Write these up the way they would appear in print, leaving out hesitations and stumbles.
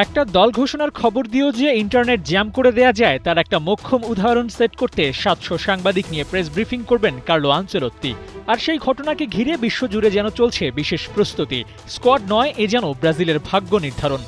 একটা দল ঘোষণার খবর দিয়েও যে ইন্টারনেট জ্যাম করে দেয়া যায় তার একটা মোক্ষম উদাহরণ সেট করতে ৭০০ সাংবাদিক নিয়ে প্রেস ব্রিফিং করবেন কার্লো আনচেলত্তি। আর সেই ঘটনাকে ঘিরে বিশ্বজুড়ে যেন চলছে বিশেষ প্রস্তুতি। স্কোয়াড নয়, এ যেন ব্রাজিলের ভাগ্য নির্ধারণ।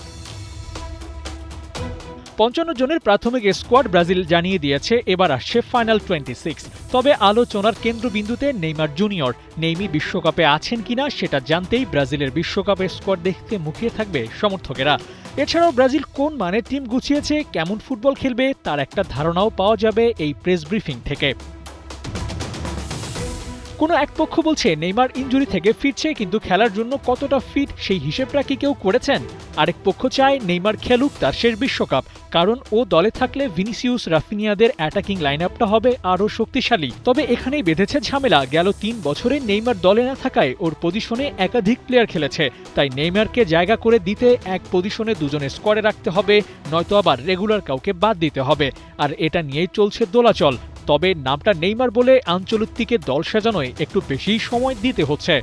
৫৫ জনের প্রাথমিক স্কোয়াড ব্রাজিল জানিয়ে দিয়েছে এবার আসছে ফাইনাল 26। তবে আলোচনার কেন্দ্রবিন্দুতে নেইমার জুনিয়র। নেইমি বিশ্বকাপে আছেন কিনা সেটা জানতেই ব্রাজিলের বিশ্বকাপের স্কোয়াড দেখতে মুখিয়ে থাকবে সমর্থকেরা। এছাড়াও ব্রাজিল কোন মানের টিম গুছিয়েছে, কেমন ফুটবল খেলবে তার একটা ধারণাও পাওয়া যাবে এই প্রেস ব্রিফিং থেকে। কোনো এক পক্ষ বলছে নেইমার ইনজুরি থেকে ফিরছে, কিন্তু খেলার জন্য কতটা ফিট সেই হিসেবটা কি কেউ করেছেন? আরেক পক্ষ চায় নেইমার খেলুক তার শেষ বিশ্বকাপ, কারণ ও দলে থাকলে ভিনিসিয়াস রাফিনিয়াদের অ্যাটাকিং লাইন আপটা হবে আরও শক্তিশালী। তবে এখানেই বেঁধেছে ঝামেলা। গেল ৩ বছরে নেইমার দলে না থাকায় ওর পজিশনে একাধিক প্লেয়ার খেলেছে, তাই নেইমারকে জায়গা করে দিতে এক পজিশনে দুজনে স্কোয়াডে রাখতে হবে, নয়তো আবার রেগুলার কাউকে বাদ দিতে হবে। আর এটা নিয়েই চলছে দোলাচল। তবে নামটা নেইমার বলে আনচেলত্তিকে দল সাজানোয় একটু বেশি সময় দিতে হচ্ছে।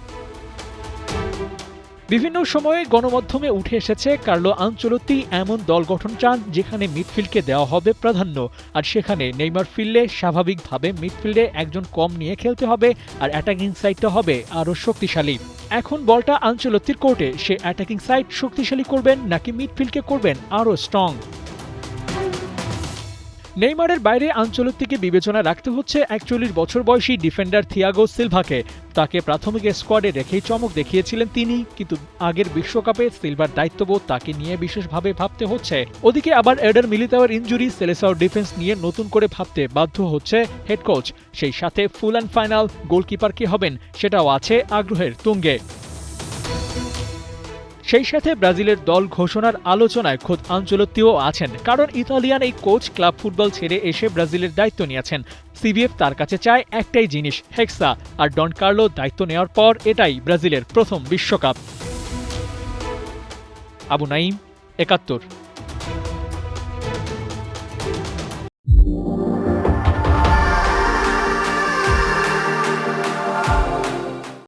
বিভিন্ন সময়ে গণমাধ্যমে উঠে এসেছে কার্লো আনচেলত্তি এমন দল গঠন চান যেখানে মিডফিল্ডকে দেওয়া হবে প্রাধান্য, আর সেখানে নেইমার ফিরলে স্বাভাবিকভাবে মিডফিল্ডে একজন কম নিয়ে খেলতে হবে, আর অ্যাটাকিং সাইডটা হবে আরও শক্তিশালী। এখন বলটা আনচেলত্তির কোর্টে, সে অ্যাটাকিং সাইড শক্তিশালী করবেন নাকি মিডফিল্ডকে করবেন আরও স্ট্রং। নেইমারের বাইরে আনচেলত্তিকে বিবেচনায় রাখতে হচ্ছে ৪১ বছর বয়সী ডিফেন্ডার থিয়াগো সিলভাকে। তাকে প্রাথমিক স্কোয়াডে রেখেই চমক দেখিয়েছিলেন তিনি, কিন্তু আগের বিশ্বকাপে সিলভার দায়িত্ববোধ তাকে নিয়ে বিশেষভাবে ভাবতে হচ্ছে। ওদিকে আবার এডার মিলিতাওয়ের ইনজুরি সেলেসাওর ডিফেন্স নিয়ে নতুন করে ভাবতে বাধ্য হচ্ছে হেড কোচ। সেই সাথে ফুল অ্যান্ড ফাইনাল গোলকিপার কে হবেন সেটাও আছে আগ্রহের তুঙ্গে। সেই সাথে ব্রাজিলের দল ঘোষণার আলোচনায় খোদ আনচেলত্তিও আছেন, কারণ ইতালিয়ান এই কোচ ক্লাব ফুটবল ছেড়ে এসে ব্রাজিলের দায়িত্ব নিয়েছেন। সিবিএফ তার কাছে চায় একটাই জিনিস, হেক্সা। আর ডন কার্লো দায়িত্ব নেওয়ার পর এটাই ব্রাজিলের প্রথম বিশ্বকাপ। আবু নাঈম, ৭১।